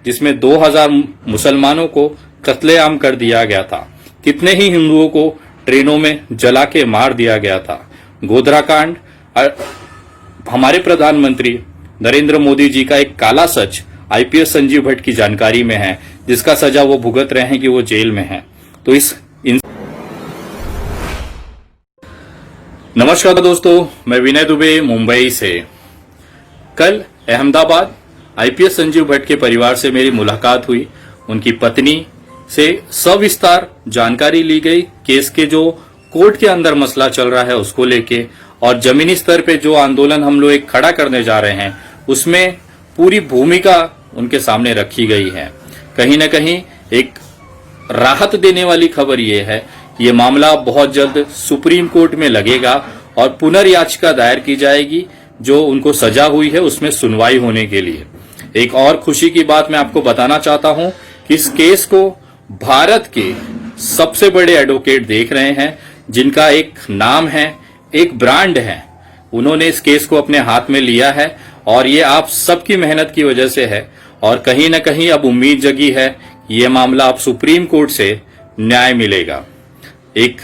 जिसमें 2000 मुसलमानों को कत्लेआम कर दिया गया था। कितने ही हिंदुओं को ट्रेनों में जला के मार दिया गया था। गोधरा कांड हमारे प्रधानमंत्री नरेंद्र मोदी जी का एक काला सच आईपीएस संजीव भट्ट की जानकारी में है, जिसका सजा वो भुगत रहे हैं कि वो जेल में हैं। तो नमस्कार दोस्तों, मैं विनय दुबे मुंबई से। कल अहमदाबाद आईपीएस संजीव भट्ट के परिवार से मेरी मुलाकात हुई। उनकी पत्नी से सविस्तार जानकारी ली गई। केस के जो कोर्ट के अंदर मसला चल रहा है उसको लेके, और जमीनी स्तर पे जो आंदोलन हम लोग एक खड़ा करने जा रहे हैं उसमें पूरी भूमिका उनके सामने रखी गई है। कहीं न कहीं एक राहत देने वाली खबर ये है कि ये मामला बहुत जल्द सुप्रीम कोर्ट में लगेगा और पुनर्याचिका दायर की जाएगी जो उनको सजा हुई है उसमें सुनवाई होने के लिए। एक और खुशी की बात मैं आपको बताना चाहता हूं कि इस केस को भारत के सबसे बड़े एडवोकेट देख रहे हैं, जिनका एक नाम है, एक ब्रांड है। उन्होंने इस केस को अपने हाथ में लिया है और ये आप सबकी मेहनत की वजह से है। और कहीं न कहीं अब उम्मीद जगी है कि ये मामला अब सुप्रीम कोर्ट से न्याय मिलेगा। एक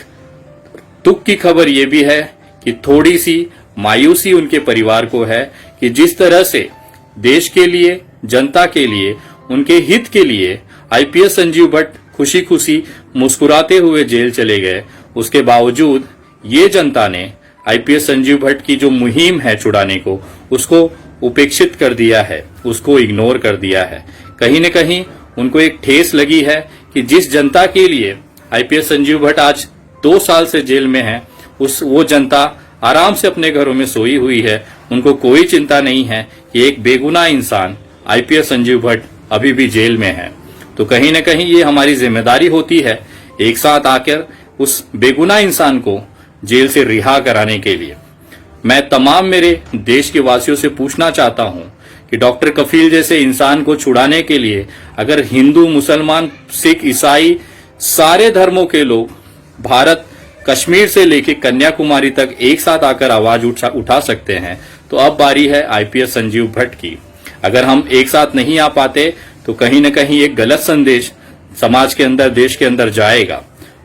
दुख की खबर ये भी है कि थोड़ी सी मायूसी उनके परिवार को है कि जिस तरह से देश के लिए, जनता के लिए, उनके हित के लिए आईपीएस संजीव भट्ट खुशी खुशी मुस्कुराते हुए जेल चले गए, उसके बावजूद ये जनता ने आईपीएस संजीव भट्ट की जो मुहिम है छुड़ाने को, उसको उपेक्षित कर दिया है, उसको इग्नोर कर दिया है। कहीं न कहीं उनको एक ठेस लगी है कि जिस जनता के लिए आईपीएस संजीव भट्ट आज 2 साल से जेल में है, वो जनता आराम से अपने घरों में सोई हुई है। उनको कोई चिंता नहीं है कि एक बेगुनाह इंसान आईपीएस संजीव भट्ट अभी भी जेल में है। तो कहीं न कहीं ये हमारी जिम्मेदारी होती है एक साथ आकर उस बेगुनाह इंसान को जेल से रिहा कराने के लिए। मैं तमाम मेरे देश के वासियों से पूछना चाहता हूं कि डॉक्टर कफील जैसे इंसान को छुड़ाने के लिए अगर हिंदू, मुसलमान, सिख, ईसाई, सारे धर्मों के लोग भारत कश्मीर से लेकर कन्याकुमारी तक एक साथ आकर आवाज उठा सकते हैं, तो अब बारी है आईपीएस संजीव भट्ट की। अगर हम एक साथ नहीं आ पाते तो कहीं न कहीं एक गलत संदेश समाज के अंदर, देश के अंदर जाएगा।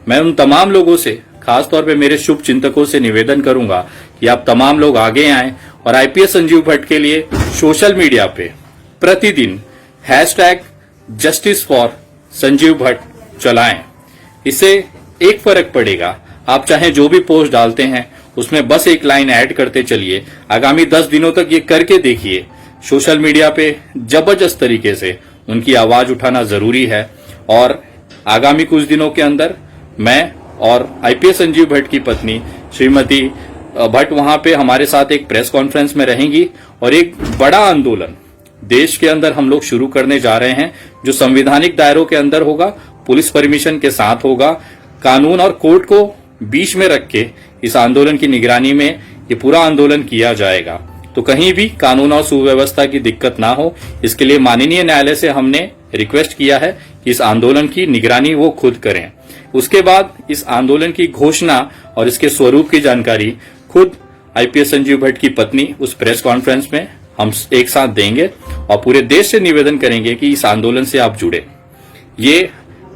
मैं उन तमाम लोगों से, खासतौर पे मेरे शुभ चिंतकों से निवेदन करूंगा कि आप तमाम लोग आगे आएं और आईपीएस संजीव भट्ट के लिए सोशल मीडिया पे प्रतिदिन #Justice for संजीव भट्ट चलाएं। इससे एक फर्क पड़ेगा। आप चाहे जो भी पोस्ट डालते हैं उसमें बस एक लाइन ऐड करते चलिए। आगामी 10 दिनों तक ये करके देखिए। सोशल मीडिया पे जबरदस्त तरीके से उनकी आवाज उठाना जरूरी है। और आगामी कुछ दिनों के अंदर मैं और आईपीएस संजीव भट्ट की पत्नी श्रीमती भट्ट वहां पे हमारे साथ एक प्रेस कॉन्फ्रेंस में रहेंगी और एक बड़ा आंदोलन देश के अंदर हम लोग शुरू करने जा रहे हैं, जो संवैधानिक दायरों के अंदर होगा, पुलिस परमिशन के साथ होगा। कानून और कोर्ट को बीच में रख के इस आंदोलन की निगरानी में ये पूरा आंदोलन किया जाएगा। तो कहीं भी कानून और सुव्यवस्था की दिक्कत ना हो, इसके लिए माननीय न्यायालय से हमने रिक्वेस्ट किया है कि इस आंदोलन की निगरानी वो खुद करें। उसके बाद इस आंदोलन की घोषणा और इसके स्वरूप की जानकारी खुद आईपीएस संजीव भट्ट की पत्नी उस प्रेस कॉन्फ्रेंस में हम एक साथ देंगे और पूरे देश से निवेदन करेंगे कि इस आंदोलन से आप जुड़े। ये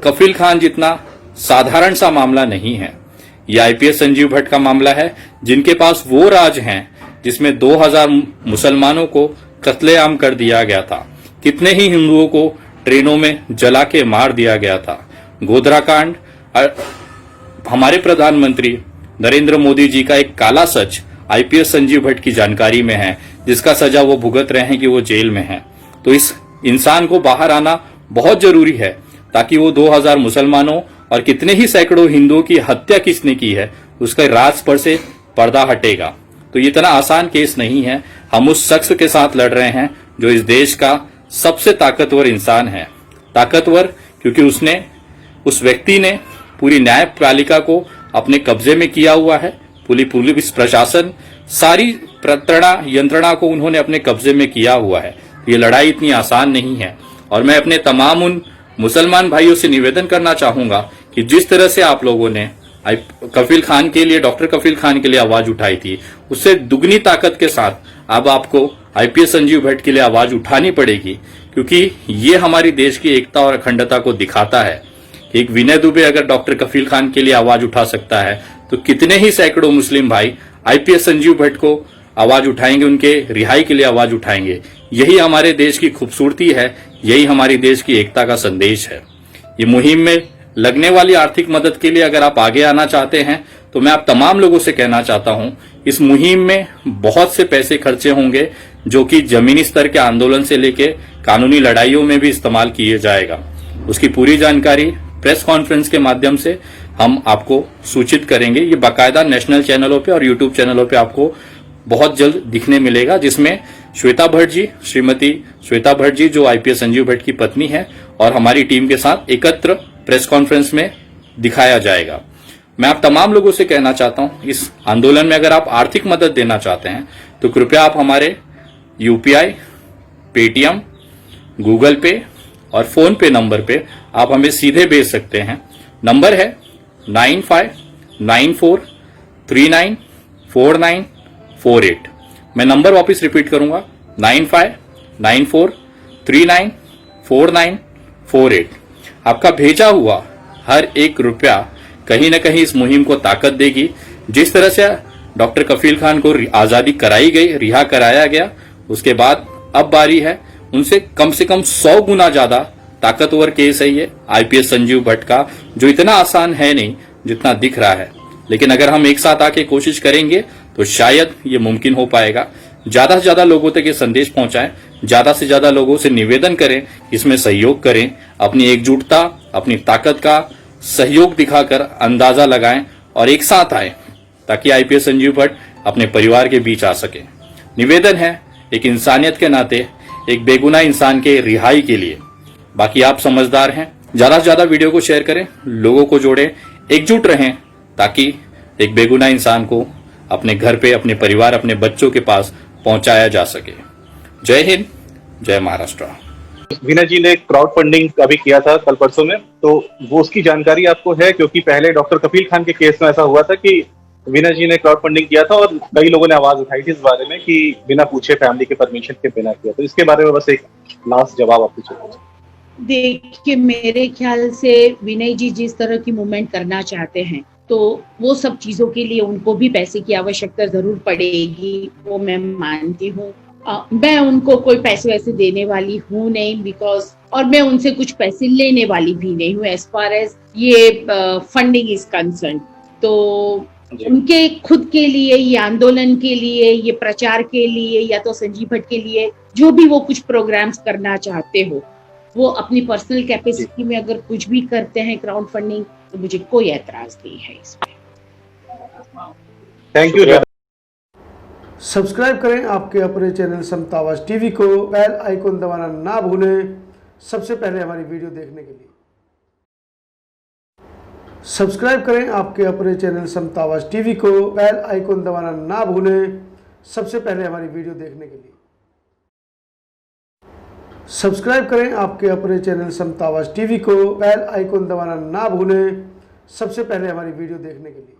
कफील खान जितना साधारण सा मामला नहीं है। ये आईपीएस संजीव भट्ट का मामला है, जिनके पास वो राज हैं जिसमें 2000 मुसलमानों को कत्लेआम कर दिया गया था। कितने ही हिंदुओं को ट्रेनों में जला के मार दिया गया था। गोधरा कांड हमारे प्रधानमंत्री नरेंद्र मोदी जी का एक काला सच आईपीएस संजीव भट्ट की जानकारी में है, जिसका सजा वो भुगत रहे हैं कि वो जेल में हैं। तो इस इंसान को बाहर आना बहुत जरूरी है ताकि वो 2000 मुसलमानों और कितने ही सैकड़ों हिंदुओं की हत्या किसने की है उसका राज पर से पर्दा हटेगा। तो ये इतना आसान केस नहीं है। हम उस शख्स के साथ लड़ रहे हैं जो इस देश का सबसे ताकतवर इंसान है। ताकतवर क्योंकि उस व्यक्ति ने पूरी न्यायपालिका को अपने कब्जे में किया हुआ है। पुलिस प्रशासन, सारी यंत्रणा को उन्होंने अपने कब्जे में किया हुआ है। ये लड़ाई इतनी आसान नहीं है। और मैं अपने तमाम उन मुसलमान भाइयों से निवेदन करना चाहूंगा कि जिस तरह से आप लोगों ने कफील खान के लिए, डॉक्टर कफील खान के लिए आवाज उठाई थी, उससे दुगनी ताकत के साथ अब आपको आईपीएस संजीव भट्ट के लिए आवाज उठानी पड़ेगी। क्योंकि ये हमारी देश की एकता और अखंडता को दिखाता है। एक विनय दुबे अगर डॉक्टर कफील खान के लिए आवाज उठा सकता है तो कितने ही सैकड़ों मुस्लिम भाई आईपीएस संजीव भट्ट को आवाज उठाएंगे, उनके रिहाई के लिए आवाज उठाएंगे। यही हमारे देश की खूबसूरती है, यही हमारी देश की एकता का संदेश है। ये मुहिम में लगने वाली आर्थिक मदद के लिए अगर आप आगे आना चाहते हैं तो मैं आप तमाम लोगों से कहना चाहता हूं, इस मुहिम में बहुत से पैसे खर्चे होंगे जो कि जमीनी स्तर के आंदोलन से लेके कानूनी लड़ाइयों में भी इस्तेमाल किए जाएगा। उसकी पूरी जानकारी प्रेस कॉन्फ्रेंस के माध्यम से हम आपको सूचित करेंगे। ये बाकायदा नेशनल चैनलों पे और यूट्यूब चैनलों पे आपको बहुत जल्द दिखने मिलेगा, जिसमें श्वेता भट्ट जी, श्रीमती श्वेता भट्ट जी जो आईपीएस संजीव भट्ट की पत्नी है, और हमारी टीम के साथ एकत्र प्रेस कॉन्फ्रेंस में दिखाया जाएगा। मैं आप तमाम लोगों से कहना चाहता हूं, इस आंदोलन में अगर आप आर्थिक मदद देना चाहते हैं तो कृपया आप हमारे यूपीआई, पेटीएम, गूगल पे और फोन पे नंबर पे आप हमें सीधे भेज सकते हैं। नंबर है 9594394948। मैं नंबर वापस रिपीट करूंगा, 9594394948। आपका भेजा हुआ हर एक रुपया कहीं न कहीं इस मुहिम को ताकत देगी। जिस तरह से डॉक्टर कफील खान को आजादी कराई गई, रिहा कराया गया, उसके बाद अब बारी है उनसे कम से कम 100 गुना ज्यादा ताकतवर केस है ये आईपीएस संजीव भट्ट का, जो इतना आसान है नहीं जितना दिख रहा है। लेकिन अगर हम एक साथ आके कोशिश करेंगे तो शायद ये मुमकिन हो पाएगा। ज्यादा से ज्यादा लोगों तक ये संदेश पहुंचाएं, ज्यादा से ज्यादा लोगों से निवेदन करें, इसमें सहयोग करें, अपनी एकजुटता, अपनी ताकत का सहयोग दिखाकर अंदाजा लगाएं और एक साथ आए ताकि आईपीएस संजीव भट्ट अपने परिवार के बीच आ सके। निवेदन है एक इंसानियत के नाते एक बेगुनाह इंसान के रिहाई के लिए। बाकी आप समझदार हैं, ज्यादा से ज्यादा वीडियो को शेयर करें, लोगों को जोड़ें, एकजुट रहें ताकि एक बेगुनाह इंसान को अपने घर पे, अपने परिवार, अपने बच्चों के पास पहुंचाया जा सके। जय हिंद, जय महाराष्ट्र। विनय जी ने क्राउड फंडिंग अभी किया था कल परसों में, तो वो उसकी जानकारी आपको है? क्योंकि पहले डॉक्टर कफील खान के केस में ऐसा हुआ था कि विनय जी ने क्राउड फंडिंग किया था और कई लोगों ने आवाज उठाई थी इस बारे में कि बिना पूछे, फैमिली के परमिशन के बिना किया। तो इसके बारे में बस एक लास्ट जवाब आपको चाहिए। देखिए, मेरे ख्याल से विनय जी जिस तरह की मूवमेंट करना चाहते हैं तो वो सब चीजों के लिए उनको भी पैसे की आवश्यकता जरूर पड़ेगी, वो मैं मानती हूँ। मैं उनको कोई पैसे वैसे देने वाली हूँ नहीं, बिकॉज और मैं उनसे कुछ पैसे लेने वाली भी नहीं हूँ एज फार एज ये फंडिंग इज कंसर्न। तो उनके खुद के लिए, ये आंदोलन के लिए, ये प्रचार के लिए, या तो संजीव भट्ट के लिए जो भी वो कुछ प्रोग्राम्स करना चाहते हो, वो अपनी पर्सनल कैपेसिटी में अगर कुछ भी करते हैं क्राउड फंडिंग, तो मुझे कोई ऐतराज नहीं है इसमें। Thank you. सब्सक्राइब करें आपके अपने चैनल समता आवाज टीवी को, बेल आइकन दबाना ना भूलें सबसे पहले हमारी वीडियो देखने के लिए। सब्सक्राइब करें आपके अपने चैनल समता आवाज टीवी को, बेल आइकन दबाना ना भूलें सबसे पहले हमारी वीडियो देखने के लिए। सब्सक्राइब करें आपके अपने चैनल समता आवाज टीवी को, बेल आइकन दबाना ना भूलें सबसे पहले हमारी वीडियो देखने के लिए।